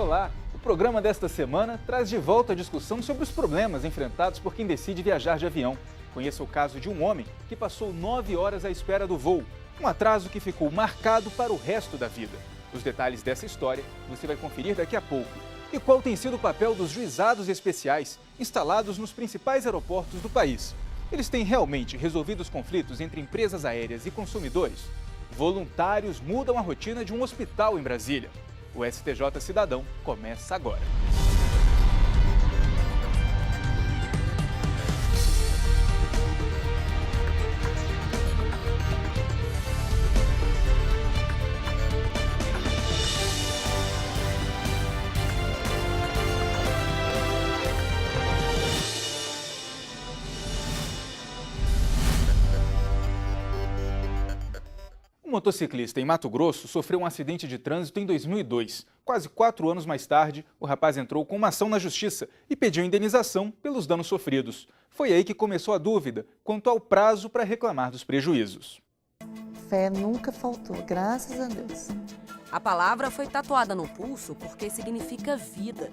Olá! O programa desta semana traz de volta a discussão sobre os problemas enfrentados por quem decide viajar de avião. Conheça o caso de um homem que passou 9 horas à espera do voo, um atraso que ficou marcado para o resto da vida. Os detalhes dessa história você vai conferir daqui a pouco. E qual tem sido o papel dos juizados especiais instalados nos principais aeroportos do país? Eles têm realmente resolvido os conflitos entre empresas aéreas e consumidores? Voluntários mudam a rotina de um hospital em Brasília. O STJ Cidadão começa agora. Um motociclista em Mato Grosso sofreu um acidente de trânsito em 2002. Quase 4 anos mais tarde, o rapaz entrou com uma ação na justiça e pediu indenização pelos danos sofridos. Foi aí que começou a dúvida quanto ao prazo para reclamar dos prejuízos. Fé nunca faltou, graças a Deus. A palavra foi tatuada no pulso porque significa vida.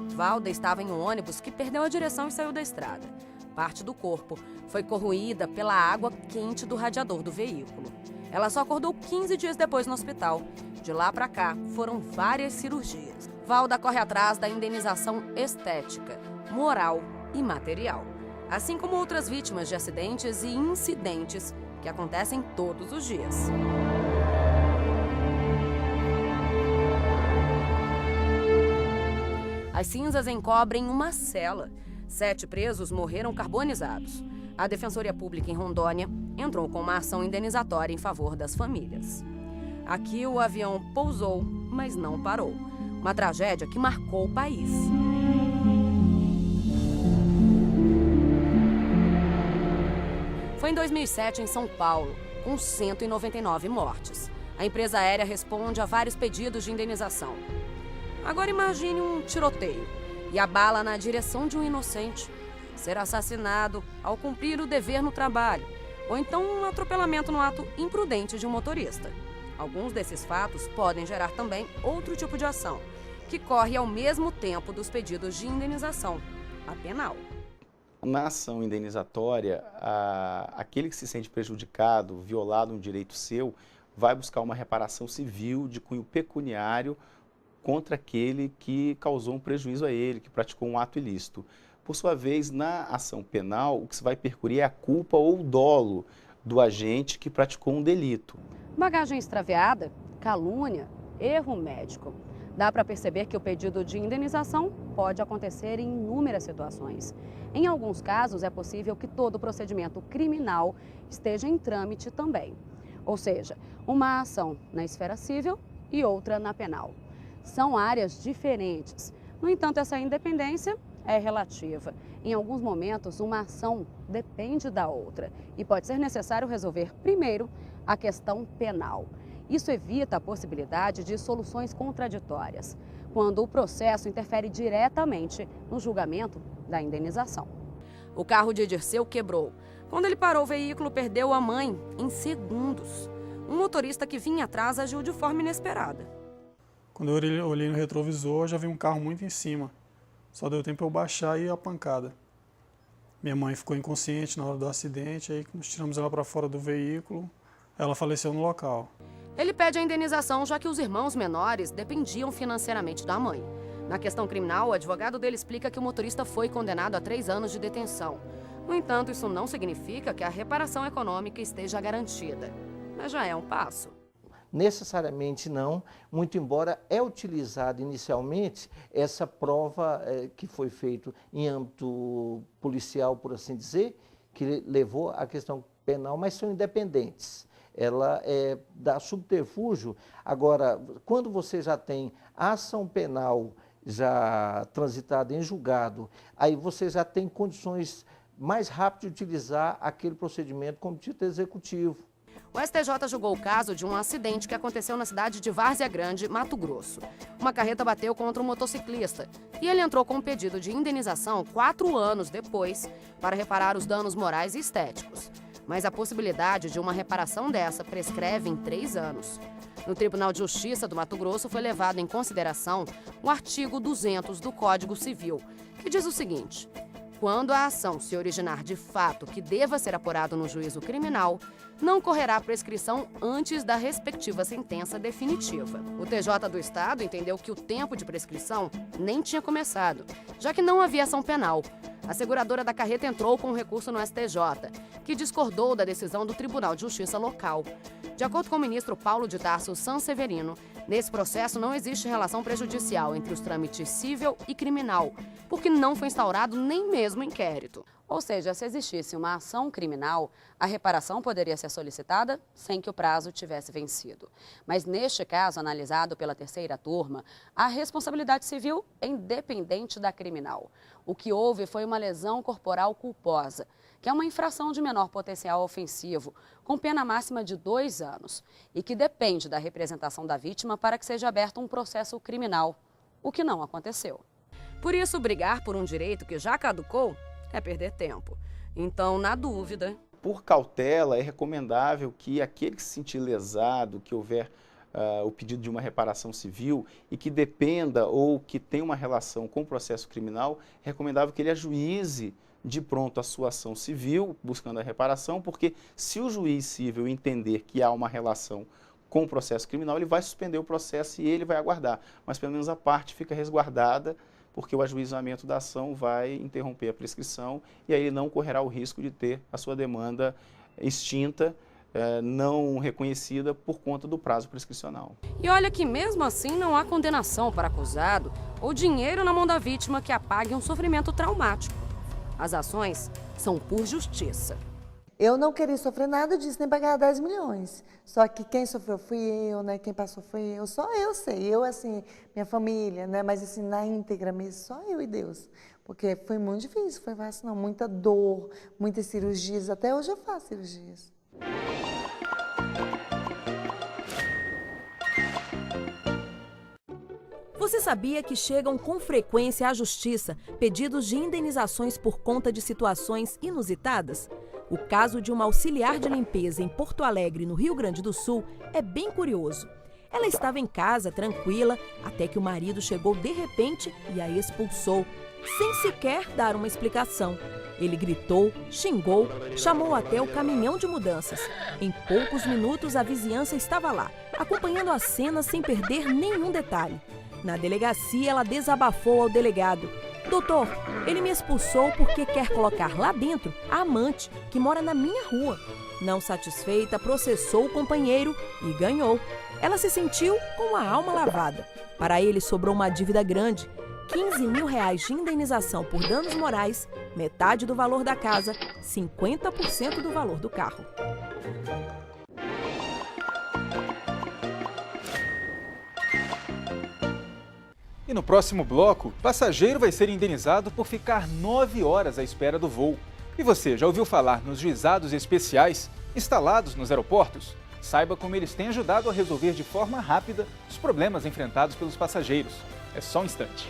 Valda estava em um ônibus que perdeu a direção e saiu da estrada. Parte do corpo foi corroída pela água quente do radiador do veículo. Ela só acordou 15 dias depois no hospital. De lá para cá, foram várias cirurgias. Valda corre atrás da indenização estética, moral e material. Assim como outras vítimas de acidentes e incidentes que acontecem todos os dias. As cinzas encobrem uma cela. 7 presos morreram carbonizados. A Defensoria Pública em Rondônia entrou com uma ação indenizatória em favor das famílias. Aqui o avião pousou, mas não parou. Uma tragédia que marcou o país. Foi em 2007 em São Paulo, com 199 mortes. A empresa aérea responde a vários pedidos de indenização. Agora imagine um tiroteio e a bala na direção de um inocente. Ser assassinado ao cumprir o dever no trabalho, ou então um atropelamento no ato imprudente de um motorista. Alguns desses fatos podem gerar também outro tipo de ação, que corre ao mesmo tempo dos pedidos de indenização, a penal. Na ação indenizatória, aquele que se sente prejudicado, violado um direito seu, vai buscar uma reparação civil de cunho pecuniário contra aquele que causou um prejuízo a ele, que praticou um ato ilícito. Por sua vez, na ação penal, o que se vai percurir é a culpa ou o dolo do agente que praticou um delito. Bagagem extraviada, calúnia, erro médico. Dá para perceber que o pedido de indenização pode acontecer em inúmeras situações. Em alguns casos, é possível que todo o procedimento criminal esteja em trâmite também. Ou seja, uma ação na esfera civil e outra na penal. São áreas diferentes. No entanto, essa independência é relativa. Em alguns momentos, uma ação depende da outra e pode ser necessário resolver primeiro a questão penal. Isso evita a possibilidade de soluções contraditórias, quando o processo interfere diretamente no julgamento da indenização. O carro de Dirceu quebrou. Quando ele parou o veículo, perdeu a mãe em segundos. Um motorista que vinha atrás agiu de forma inesperada. Quando eu olhei no retrovisor, já vi um carro muito em cima. Só deu tempo eu baixar e ir a pancada. Minha mãe ficou inconsciente na hora do acidente, aí nós tiramos ela para fora do veículo, ela faleceu no local. Ele pede a indenização já que os irmãos menores dependiam financeiramente da mãe. Na questão criminal, o advogado dele explica que o motorista foi condenado a 3 anos de detenção. No entanto, isso não significa que a reparação econômica esteja garantida. Mas já é um passo. Necessariamente não, muito embora é utilizada inicialmente essa prova que foi feita em âmbito policial, por assim dizer, que levou à questão penal, mas são independentes. Ela dá subterfúgio. Agora, quando você já tem ação penal já transitada em julgado, aí você já tem condições mais rápidas de utilizar aquele procedimento como título executivo. O STJ julgou o caso de um acidente que aconteceu na cidade de Várzea Grande, Mato Grosso. Uma carreta bateu contra um motociclista e ele entrou com um pedido de indenização 4 anos depois para reparar os danos morais e estéticos. Mas a possibilidade de uma reparação dessa prescreve em 3 anos. No Tribunal de Justiça do Mato Grosso foi levado em consideração o artigo 200 do Código Civil, que diz o seguinte: quando a ação se originar de fato que deva ser apurado no juízo criminal, não correrá prescrição antes da respectiva sentença definitiva. O TJ do Estado entendeu que o tempo de prescrição nem tinha começado, já que não havia ação penal. A seguradora da carreta entrou com um recurso no STJ, que discordou da decisão do Tribunal de Justiça local. De acordo com o ministro Paulo de Tarso Sanseverino, nesse processo não existe relação prejudicial entre os trâmites civil e criminal, porque não foi instaurado nem mesmo inquérito. Ou seja, se existisse uma ação criminal, a reparação poderia ser solicitada sem que o prazo tivesse vencido. Mas neste caso, analisado pela terceira turma, a responsabilidade civil é independente da criminal. O que houve foi uma lesão corporal culposa, que é uma infração de menor potencial ofensivo, com pena máxima de 2 anos, e que depende da representação da vítima para que seja aberto um processo criminal, o que não aconteceu. Por isso, brigar por um direito que já caducou é perder tempo. Então, na dúvida... Por cautela, é recomendável que aquele que se sentir lesado, que houver o pedido de uma reparação civil e que dependa ou que tenha uma relação com o processo criminal, é recomendável que ele ajuize de pronto a sua ação civil, buscando a reparação, porque se o juiz civil entender que há uma relação com o processo criminal, ele vai suspender o processo e ele vai aguardar. Mas pelo menos a parte fica resguardada, porque o ajuizamento da ação vai interromper a prescrição e aí ele não correrá o risco de ter a sua demanda extinta, não reconhecida por conta do prazo prescricional. E olha que mesmo assim não há condenação para acusado ou dinheiro na mão da vítima que apague um sofrimento traumático. As ações são por justiça. Eu não queria sofrer nada disso, nem pagar 10 milhões. Só que quem sofreu fui eu, né? Quem passou foi eu. Só eu sei. Eu, assim, minha família, né? Mas, assim, na íntegra mesmo, só eu e Deus. Porque foi muito difícil, foi fácil não. Muita dor, muitas cirurgias. Até hoje eu faço cirurgias. Você sabia que chegam com frequência à Justiça pedidos de indenizações por conta de situações inusitadas? O caso de uma auxiliar de limpeza em Porto Alegre, no Rio Grande do Sul, é bem curioso. Ela estava em casa, tranquila, até que o marido chegou de repente e a expulsou, sem sequer dar uma explicação. Ele gritou, xingou, chamou até o caminhão de mudanças. Em poucos minutos, a vizinhança estava lá, acompanhando a cena sem perder nenhum detalhe. Na delegacia, ela desabafou ao delegado. Doutor, ele me expulsou porque quer colocar lá dentro a amante, que mora na minha rua. Não satisfeita, processou o companheiro e ganhou. Ela se sentiu com a alma lavada. Para ele, sobrou uma dívida grande. R$15 mil de indenização por danos morais, metade do valor da casa, 50% do valor do carro. E no próximo bloco, passageiro vai ser indenizado por ficar 9 horas à espera do voo. E você, já ouviu falar nos juizados especiais instalados nos aeroportos? Saiba como eles têm ajudado a resolver de forma rápida os problemas enfrentados pelos passageiros. É só um instante.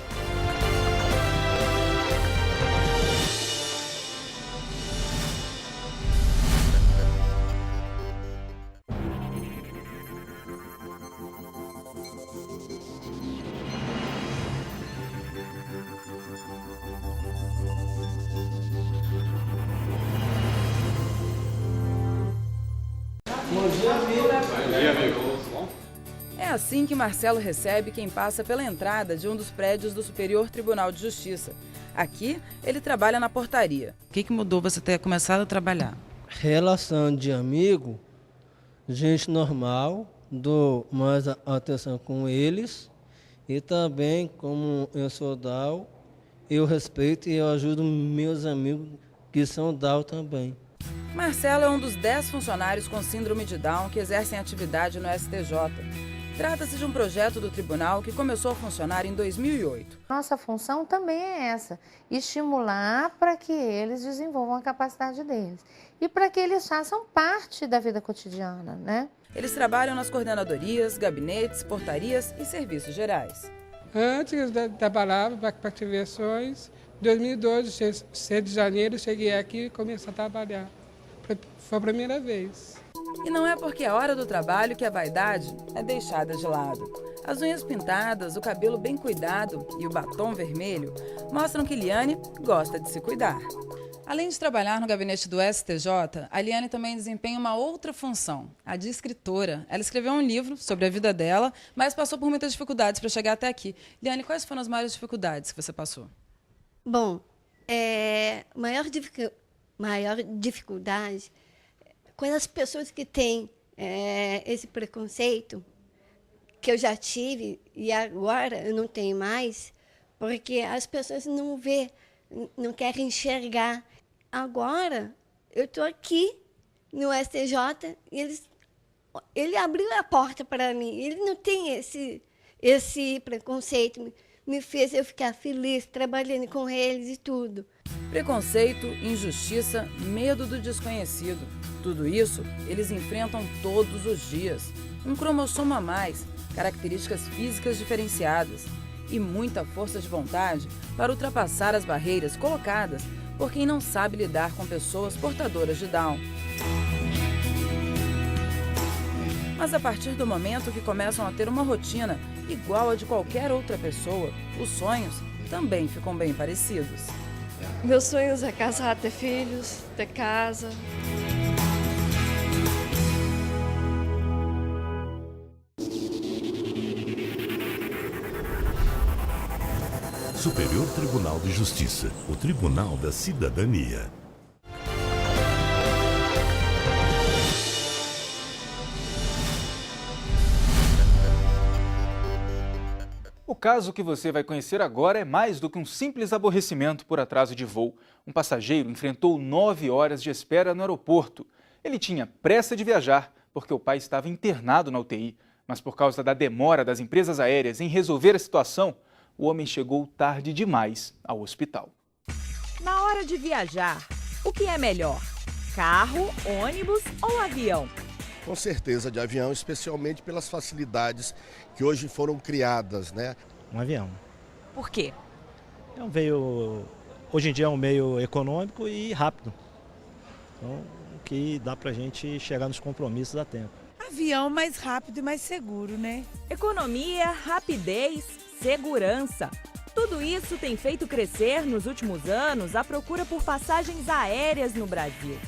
É assim que Marcelo recebe quem passa pela entrada de um dos prédios do Superior Tribunal de Justiça. Aqui, ele trabalha na portaria. O que mudou você ter começado a trabalhar? Relação de amigo, gente normal, dou mais atenção com eles e também, como eu sou DAO, eu respeito e eu ajudo meus amigos que são DAO também. Marcelo é um dos 10 funcionários com síndrome de Down que exercem atividade no STJ. Trata-se de um projeto do tribunal que começou a funcionar em 2008. Nossa função também é essa, estimular para que eles desenvolvam a capacidade deles e para que eles façam parte da vida cotidiana, né? Eles trabalham nas coordenadorias, gabinetes, portarias e serviços gerais. Antes eu trabalhava para ativações. Em 2012, 6 de janeiro, cheguei aqui e comecei a trabalhar. Foi a primeira vez. E não é porque é hora do trabalho que a vaidade é deixada de lado. As unhas pintadas, o cabelo bem cuidado e o batom vermelho mostram que Liane gosta de se cuidar. Além de trabalhar no gabinete do STJ, a Liane também desempenha uma outra função, a de escritora. Ela escreveu um livro sobre a vida dela, mas passou por muitas dificuldades para chegar até aqui. Liane, quais foram as maiores dificuldades que você passou? Bom, maior dificuldade quando as pessoas que têm esse preconceito, que eu já tive e agora eu não tenho mais, porque as pessoas não vê, não querem enxergar. Agora eu estou aqui no STJ e ele abriu a porta para mim. Ele não tem esse preconceito, me fez eu ficar feliz trabalhando com eles e tudo. Preconceito, injustiça, medo do desconhecido. Tudo isso eles enfrentam todos os dias. Um cromossomo a mais, características físicas diferenciadas e muita força de vontade para ultrapassar as barreiras colocadas por quem não sabe lidar com pessoas portadoras de Down. Mas a partir do momento que começam a ter uma rotina igual a de qualquer outra pessoa, os sonhos também ficam bem parecidos. Meus sonhos é casar, ter filhos, ter casa. Superior Tribunal de Justiça, o Tribunal da Cidadania. O caso que você vai conhecer agora é mais do que um simples aborrecimento por atraso de voo. Um passageiro enfrentou 9 horas de espera no aeroporto. Ele tinha pressa de viajar porque o pai estava internado na UTI, mas por causa da demora das empresas aéreas em resolver a situação, o homem chegou tarde demais ao hospital. Na hora de viajar, o que é melhor? Carro, ônibus ou avião? Com certeza de avião, especialmente pelas facilidades que hoje foram criadas, né? Um avião. Por quê? Hoje em dia é um meio econômico e rápido. Então, que dá pra gente chegar nos compromissos a tempo. Avião mais rápido e mais seguro, né? Economia, rapidez, segurança. Tudo isso tem feito crescer nos últimos anos a procura por passagens aéreas no Brasil.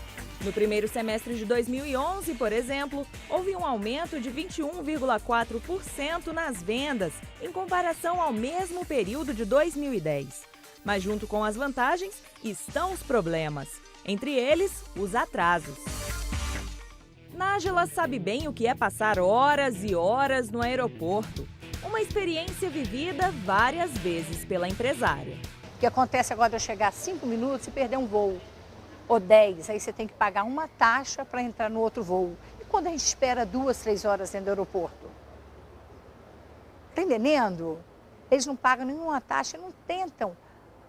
No primeiro semestre de 2011, por exemplo, houve um aumento de 21,4% nas vendas em comparação ao mesmo período de 2010. Mas junto com as vantagens estão os problemas, entre eles os atrasos. Nájila sabe bem o que é passar horas e horas no aeroporto. Uma experiência vivida várias vezes pela empresária. O que acontece agora é eu chegar 5 minutos e perder um voo, ou 10, aí você tem que pagar uma taxa para entrar no outro voo. E quando a gente espera 2, 3 horas dentro do aeroporto? Tá entendendo? Eles não pagam nenhuma taxa e não tentam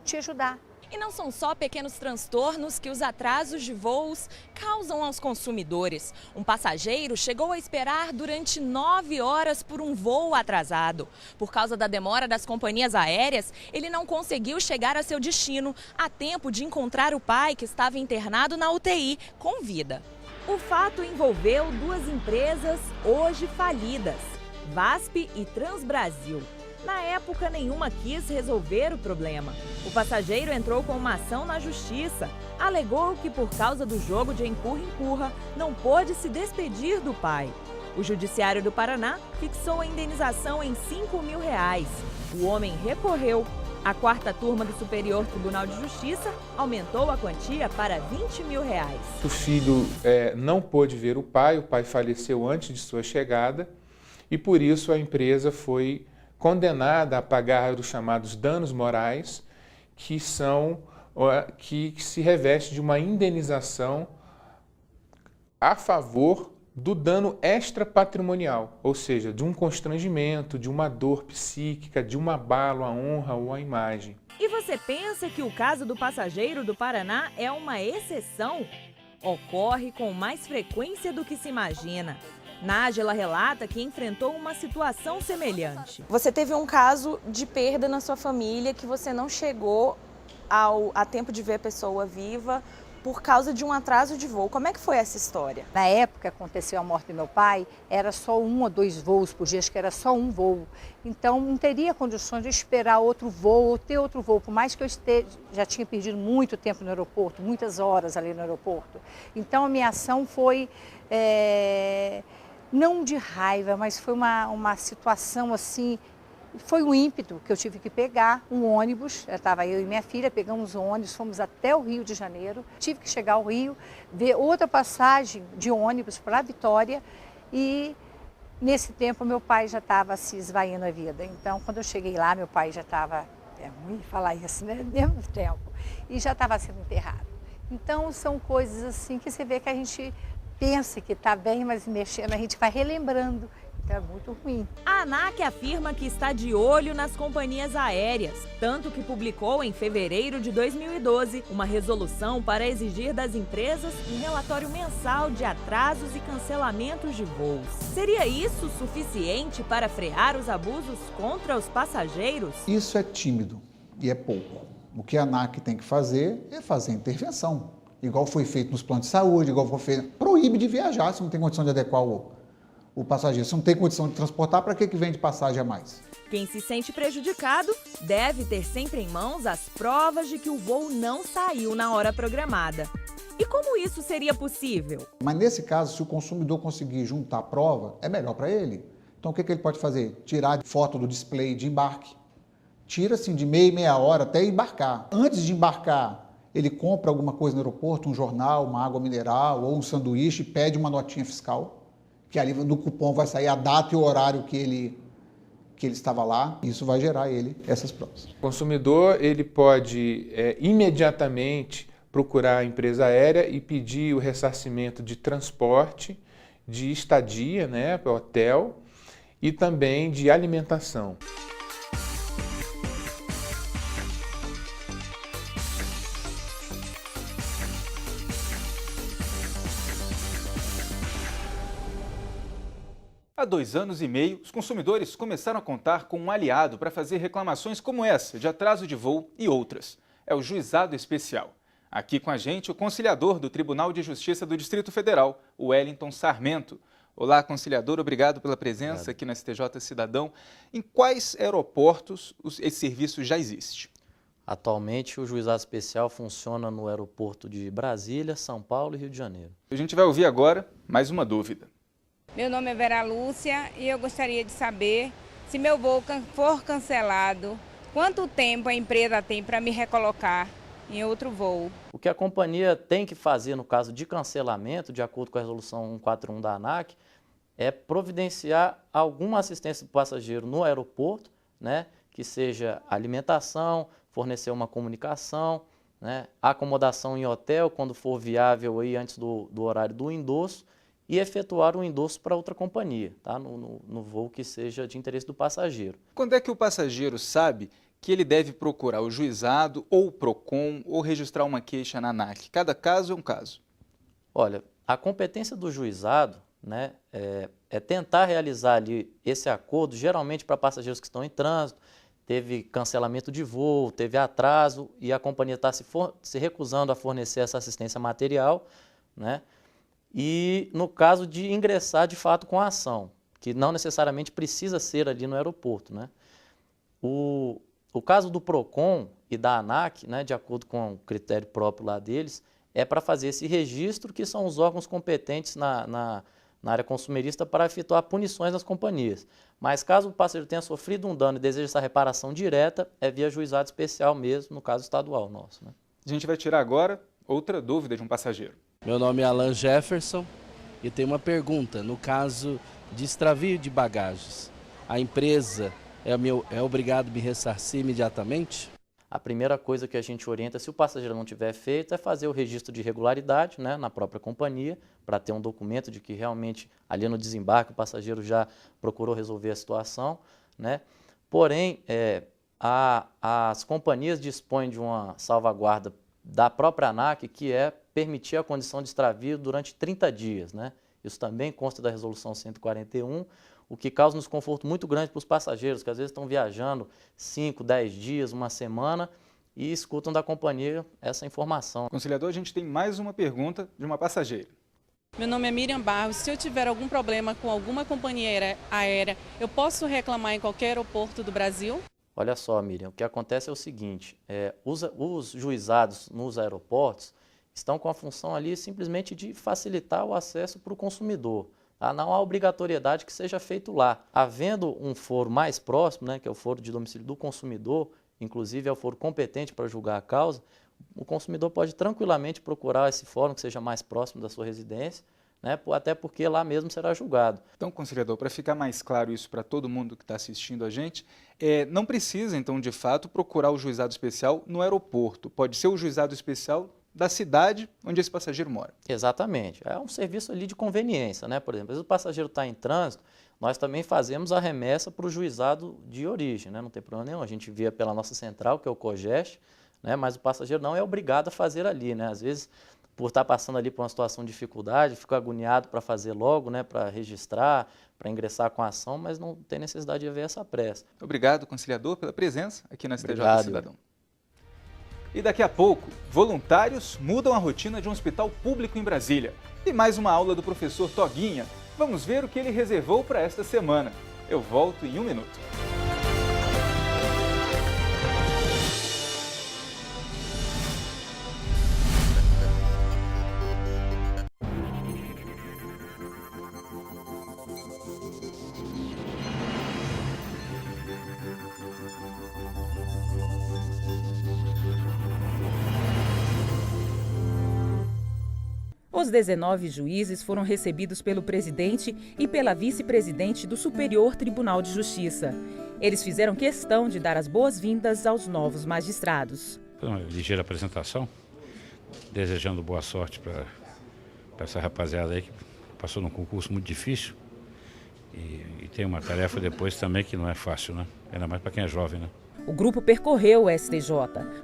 te ajudar. E não são só pequenos transtornos que os atrasos de voos causam aos consumidores. Um passageiro chegou a esperar durante 9 horas por um voo atrasado. Por causa da demora das companhias aéreas, ele não conseguiu chegar a seu destino a tempo de encontrar o pai que estava internado na UTI com vida. O fato envolveu 2 empresas hoje falidas, VASP e Transbrasil. Na época, nenhuma quis resolver o problema. O passageiro entrou com uma ação na justiça. Alegou que, por causa do jogo de empurra-empurra, não pôde se despedir do pai. O Judiciário do Paraná fixou a indenização em R$5.000. O homem recorreu. A 4ª turma do Superior Tribunal de Justiça aumentou a quantia para R$20.000. O filho não pôde ver o pai faleceu antes de sua chegada e, por isso, a empresa foi condenada a pagar os chamados danos morais, que se reveste de uma indenização a favor do dano extrapatrimonial, ou seja, de um constrangimento, de uma dor psíquica, de um abalo à honra ou à imagem. E você pensa que o caso do passageiro do Paraná é uma exceção? Ocorre com mais frequência do que se imagina. Nájila relata que enfrentou uma situação semelhante. Você teve um caso de perda na sua família que você não chegou a tempo de ver a pessoa viva por causa de um atraso de voo. Como é que foi essa história? Na época que aconteceu a morte do meu pai, era só 1 ou 2 voos por dia, acho que era só um voo. Então, não teria condições de esperar outro voo ou ter outro voo, por mais que eu já tinha perdido muito tempo no aeroporto, muitas horas ali no aeroporto. Então, a minha ação foi, não de raiva, mas foi uma situação assim. Foi um ímpeto que eu tive que pegar um ônibus, estava eu e minha filha, pegamos um ônibus, fomos até o Rio de Janeiro, tive que chegar ao Rio, ver outra passagem de ônibus para Vitória e nesse tempo meu pai já estava se esvaindo a vida. Então quando eu cheguei lá, meu pai já estava, é ruim falar isso, né, mesmo tempo, e já estava sendo enterrado. Então são coisas assim que você vê que a gente pensa que está bem, mas mexendo a gente vai relembrando. É muito ruim. A ANAC afirma que está de olho nas companhias aéreas, tanto que publicou em fevereiro de 2012 uma resolução para exigir das empresas um relatório mensal de atrasos e cancelamentos de voos. Seria isso suficiente para frear os abusos contra os passageiros? Isso é tímido e é pouco. O que a ANAC tem que fazer é fazer intervenção. Igual foi feito nos planos de saúde, igual foi feito. Proíbe de viajar se não tem condição de adequar o passageiro. Se não tem condição de transportar, para que vende passagem a mais? Quem se sente prejudicado deve ter sempre em mãos as provas de que o voo não saiu na hora programada. E como isso seria possível? Mas nesse caso, se o consumidor conseguir juntar a prova, é melhor para ele. Então o que ele pode fazer? Tirar foto do display de embarque. Tira assim de meia hora até embarcar. Antes de embarcar, ele compra alguma coisa no aeroporto, um jornal, uma água mineral ou um sanduíche e pede uma notinha fiscal. Que ali no cupom vai sair a data e o horário que ele estava lá, e isso vai gerar essas provas. O consumidor ele pode imediatamente procurar a empresa aérea e pedir o ressarcimento de transporte, de estadia, né, para o hotel, e também de alimentação. Há 2 anos e meio, os consumidores começaram a contar com um aliado para fazer reclamações como essa, de atraso de voo e outras. É o Juizado Especial. Aqui com a gente, o conciliador do Tribunal de Justiça do Distrito Federal, o Wellington Sarmento. Olá, conciliador, obrigado pela presença aqui na STJ Cidadão. Em quais aeroportos esse serviço já existe? Atualmente, o Juizado Especial funciona no aeroporto de Brasília, São Paulo e Rio de Janeiro. A gente vai ouvir agora mais uma dúvida. Meu nome é Vera Lúcia e eu gostaria de saber se meu voo for cancelado, quanto tempo a empresa tem para me recolocar em outro voo? O que a companhia tem que fazer no caso de cancelamento, de acordo com a resolução 141 da ANAC, é providenciar alguma assistência do passageiro no aeroporto, né, que seja alimentação, fornecer uma comunicação, né, acomodação em hotel, quando for viável aí antes do horário do endosso, e efetuar um endosso para outra companhia, tá? no voo que seja de interesse do passageiro. Quando é que o passageiro sabe que ele deve procurar o juizado ou o PROCON ou registrar uma queixa na ANAC? Cada caso é um caso. Olha, a competência do juizado, né, é tentar realizar ali esse acordo, geralmente para passageiros que estão em trânsito, teve cancelamento de voo, teve atraso e a companhia está se recusando a fornecer essa assistência material, né? E no caso de ingressar de fato com a ação, que não necessariamente precisa ser ali no aeroporto, né? O caso do PROCON e da ANAC, né, de acordo com o critério próprio lá deles, é para fazer esse registro, que são os órgãos competentes na área consumerista para efetuar punições nas companhias. Mas caso o passageiro tenha sofrido um dano e deseja essa reparação direta, é via juizado especial mesmo, no caso estadual nosso, né? A gente vai tirar agora outra dúvida de um passageiro. Meu nome é Alan Jefferson e tenho uma pergunta. No caso de extravio de bagagens, a empresa é obrigada a me ressarcir imediatamente? A primeira coisa que a gente orienta, se o passageiro não tiver feito, é fazer o registro de irregularidade, né, na própria companhia, para ter um documento de que realmente ali no desembarque o passageiro já procurou resolver a situação, né? Porém, as companhias dispõem de uma salvaguarda da própria ANAC, que é permitir a condição de extravio durante 30 dias, né? Isso também consta da resolução 141, o que causa um desconforto muito grande para os passageiros, que às vezes estão viajando 5, 10 dias, uma semana, e escutam da companhia essa informação. Conciliador, a gente tem mais uma pergunta de uma passageira. Meu nome é Miriam Barros. Se eu tiver algum problema com alguma companhia aérea, eu posso reclamar em qualquer aeroporto do Brasil? Olha só, Miriam, o que acontece é o seguinte, os juizados nos aeroportos estão com a função ali simplesmente de facilitar o acesso para o consumidor. Tá? Não há obrigatoriedade que seja feito lá. Havendo um foro mais próximo, né, que é o foro de domicílio do consumidor, inclusive é o foro competente para julgar a causa, o consumidor pode tranquilamente procurar esse fórum que seja mais próximo da sua residência, né, até porque lá mesmo será julgado. Então, conciliador, para ficar mais claro isso para todo mundo que está assistindo a gente, não precisa, então, de fato, procurar o juizado especial no aeroporto. Pode ser o juizado especial da cidade onde esse passageiro mora. Exatamente. É um serviço ali de conveniência, né? Por exemplo, às vezes o passageiro está em trânsito, nós também fazemos a remessa para o juizado de origem, né? Não tem problema nenhum. A gente via pela nossa central, que é o COGEST, né? Mas o passageiro não é obrigado a fazer ali, né? Às vezes, por estar passando ali por uma situação de dificuldade, fica agoniado para fazer logo, né? Para registrar, para ingressar com a ação, mas não tem necessidade de haver essa pressa. Obrigado, conciliador, pela presença aqui na STJ Cidadão. E daqui a pouco, voluntários mudam a rotina de um hospital público em Brasília. E mais uma aula do professor Toguinha. Vamos ver o que ele reservou para esta semana. Eu volto em 1 minuto. Os 19 juízes foram recebidos pelo presidente e pela vice-presidente do Superior Tribunal de Justiça. Eles fizeram questão de dar as boas-vindas aos novos magistrados. Foi uma ligeira apresentação, desejando boa sorte para essa rapaziada aí que passou num concurso muito difícil e tem uma tarefa depois também que não é fácil, né? Ainda mais para quem é jovem, né? O grupo percorreu o STJ,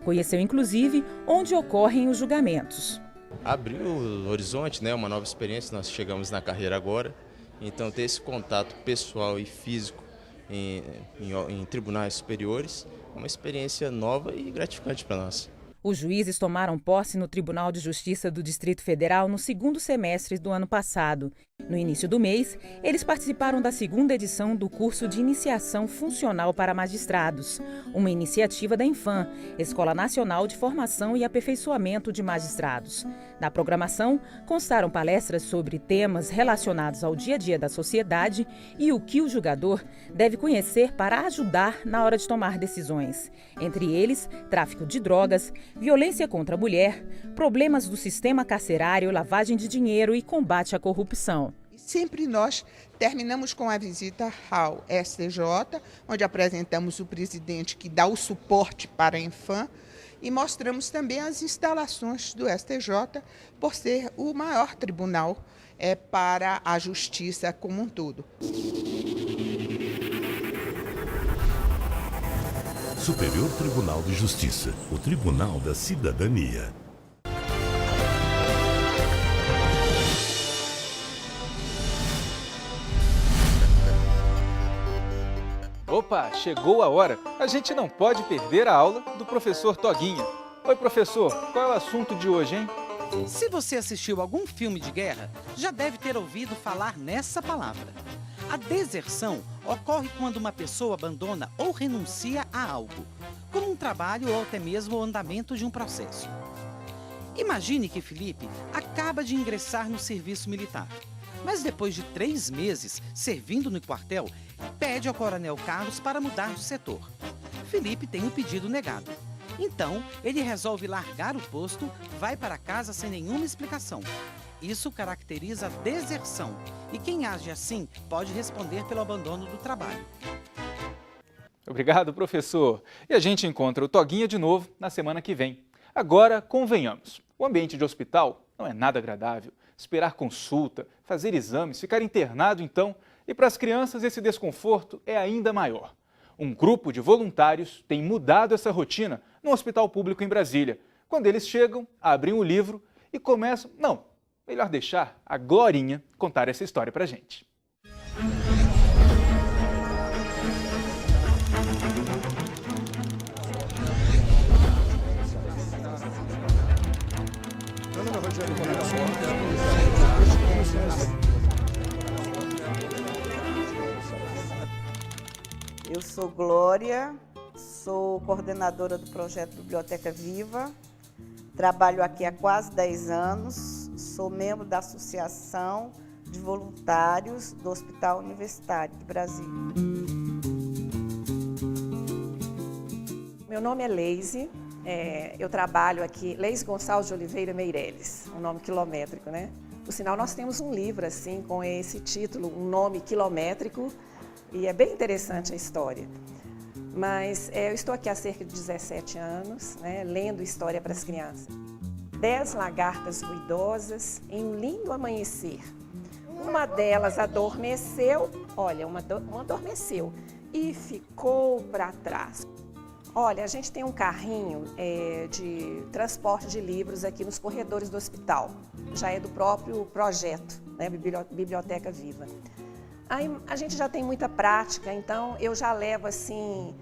conheceu inclusive onde ocorrem os julgamentos. Abriu o horizonte, né? Uma nova experiência, nós chegamos na carreira agora, então ter esse contato pessoal e físico em tribunais superiores é uma experiência nova e gratificante para nós. Os juízes tomaram posse no Tribunal de Justiça do Distrito Federal no segundo semestre do ano passado. No início do mês, eles participaram da segunda edição do curso de Iniciação Funcional para Magistrados, uma iniciativa da Infam, Escola Nacional de Formação e Aperfeiçoamento de Magistrados. Na programação, constaram palestras sobre temas relacionados ao dia a dia da sociedade e o que o julgador deve conhecer para ajudar na hora de tomar decisões. Entre eles, tráfico de drogas, violência contra a mulher, problemas do sistema carcerário, lavagem de dinheiro e combate à corrupção. Sempre nós terminamos com a visita ao STJ, onde apresentamos o presidente que dá o suporte para a Infam e mostramos também as instalações do STJ, por ser o maior tribunal para a justiça como um todo. Superior Tribunal de Justiça, o Tribunal da Cidadania. Opa, chegou a hora. A gente não pode perder a aula do professor Toguinha. Oi, professor, qual é o assunto de hoje, hein? Se você assistiu algum filme de guerra, já deve ter ouvido falar nessa palavra. A deserção ocorre quando uma pessoa abandona ou renuncia a algo, como um trabalho ou até mesmo o andamento de um processo. Imagine que Felipe acaba de ingressar no serviço militar, mas depois de 3 meses servindo no quartel, pede ao coronel Carlos para mudar de setor. Felipe tem o pedido negado. Então, ele resolve largar o posto, vai para casa sem nenhuma explicação. Isso caracteriza a deserção, e quem age assim pode responder pelo abandono do trabalho. Obrigado, professor. E a gente encontra o Toguinha de novo na semana que vem. Agora, convenhamos, o ambiente de hospital não é nada agradável. Esperar consulta, fazer exames, ficar internado então, e para as crianças esse desconforto é ainda maior. Um grupo de voluntários tem mudado essa rotina no hospital público em Brasília. Quando eles chegam, abrem o livro e começam... Não, melhor deixar a Glorinha contar essa história pra gente. Eu sou Glória, sou coordenadora do projeto Biblioteca Viva, trabalho aqui há quase 10 anos, sou membro da Associação de Voluntários do Hospital Universitário de Brasília. Meu nome é Leise, eu trabalho aqui, Leise Gonçalves de Oliveira Meireles, um nome quilométrico, né? Por sinal, nós temos um livro assim com esse título, um nome quilométrico, e é bem interessante a história. Mas eu estou aqui há cerca de 17 anos, né, lendo história para as crianças. 10 lagartas ruidosas em um lindo amanhecer. Uma delas adormeceu, olha, uma adormeceu e ficou para trás. Olha, a gente tem um carrinho de transporte de livros aqui nos corredores do hospital. Já é do próprio projeto, né, Biblioteca Viva. Aí, a gente já tem muita prática, então eu já levo assim,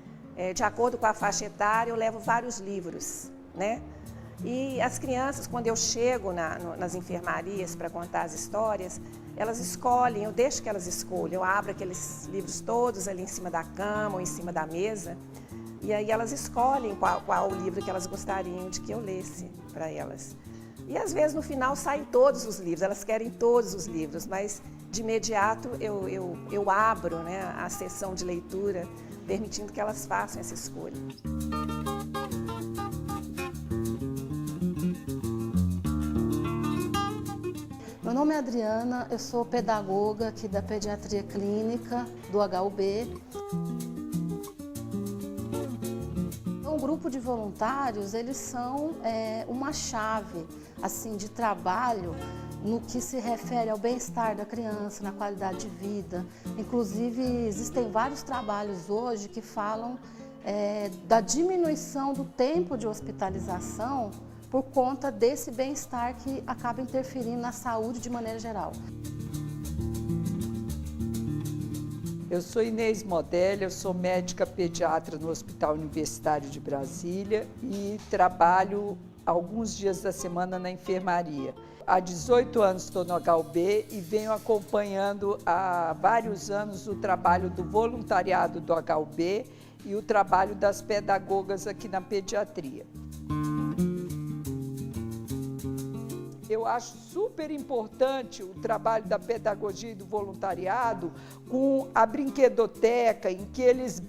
de acordo com a faixa etária, eu levo vários livros, né? E as crianças, quando eu chego nas enfermarias para contar as histórias, elas escolhem, eu deixo que elas escolham, eu abro aqueles livros todos ali em cima da cama ou em cima da mesa, e aí elas escolhem qual o livro que elas gostariam de que eu lesse para elas. E às vezes no final saem todos os livros, elas querem todos os livros, mas de imediato eu abro, né, a sessão de leitura, permitindo que elas façam essa escolha. Meu nome é Adriana, eu sou pedagoga aqui da Pediatria Clínica do HUB. O grupo de voluntários, eles são uma chave assim, de trabalho no que se refere ao bem-estar da criança, na qualidade de vida. Inclusive, existem vários trabalhos hoje que falam da diminuição do tempo de hospitalização por conta desse bem-estar que acaba interferindo na saúde de maneira geral. Eu sou Inês Modelli, eu sou médica pediatra no Hospital Universitário de Brasília e trabalho alguns dias da semana na enfermaria. Há 18 anos estou no HUB e venho acompanhando há vários anos o trabalho do voluntariado do HUB e o trabalho das pedagogas aqui na pediatria. Eu acho super importante o trabalho da pedagogia e do voluntariado com a brinquedoteca, em que eles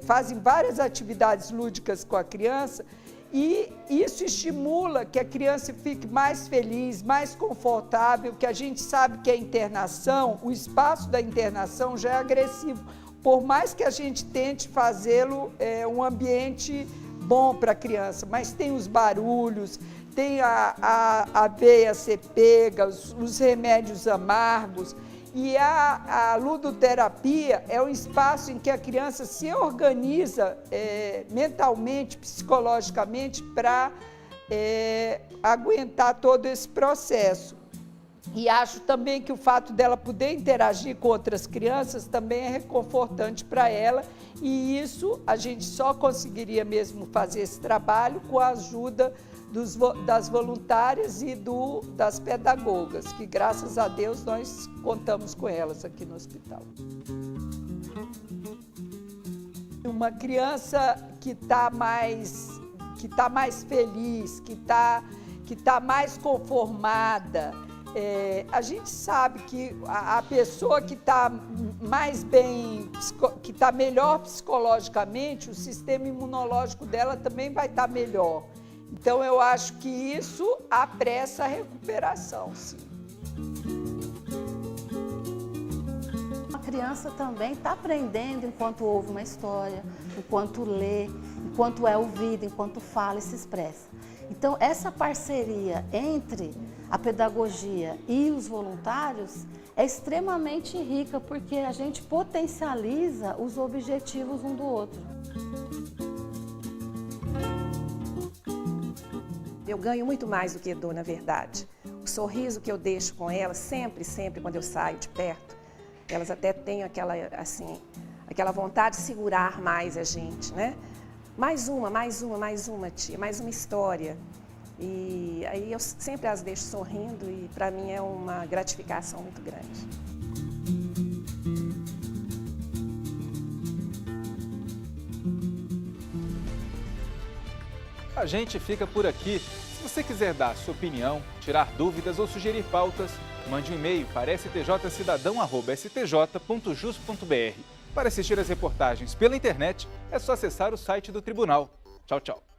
fazem várias atividades lúdicas com a criança e isso estimula que a criança fique mais feliz, mais confortável, que a gente sabe que a internação, o espaço da internação já é agressivo, por mais que a gente tente fazê-lo um ambiente bom para a criança, mas tem os barulhos, tem a veia ser pega, os remédios amargos. E a ludoterapia é um espaço em que a criança se organiza mentalmente, psicologicamente, para aguentar todo esse processo. E acho também que o fato dela poder interagir com outras crianças também é reconfortante para ela. E isso a gente só conseguiria mesmo fazer esse trabalho com a ajuda das voluntárias e das pedagogas, que graças a Deus nós contamos com elas aqui no hospital. Uma criança que está mais feliz, que tá mais conformada, a gente sabe que a pessoa que está mais bem, que está melhor psicologicamente, o sistema imunológico dela também vai estar melhor. Então, eu acho que isso apressa a recuperação, sim. A criança também está aprendendo enquanto ouve uma história, enquanto lê, enquanto é ouvida, enquanto fala e se expressa. Então, essa parceria entre a pedagogia e os voluntários é extremamente rica, porque a gente potencializa os objetivos um do outro. Eu ganho muito mais do que dou, na verdade. O sorriso que eu deixo com elas, sempre quando eu saio de perto, elas até têm aquela vontade de segurar mais a gente, né? Mais uma, tia, mais uma história. E aí eu sempre as deixo sorrindo e para mim é uma gratificação muito grande. A gente fica por aqui. Se você quiser dar sua opinião, tirar dúvidas ou sugerir pautas, mande um e-mail para stjcidadão@stj.jus.br. Para assistir as reportagens pela internet, é só acessar o site do Tribunal. Tchau, tchau.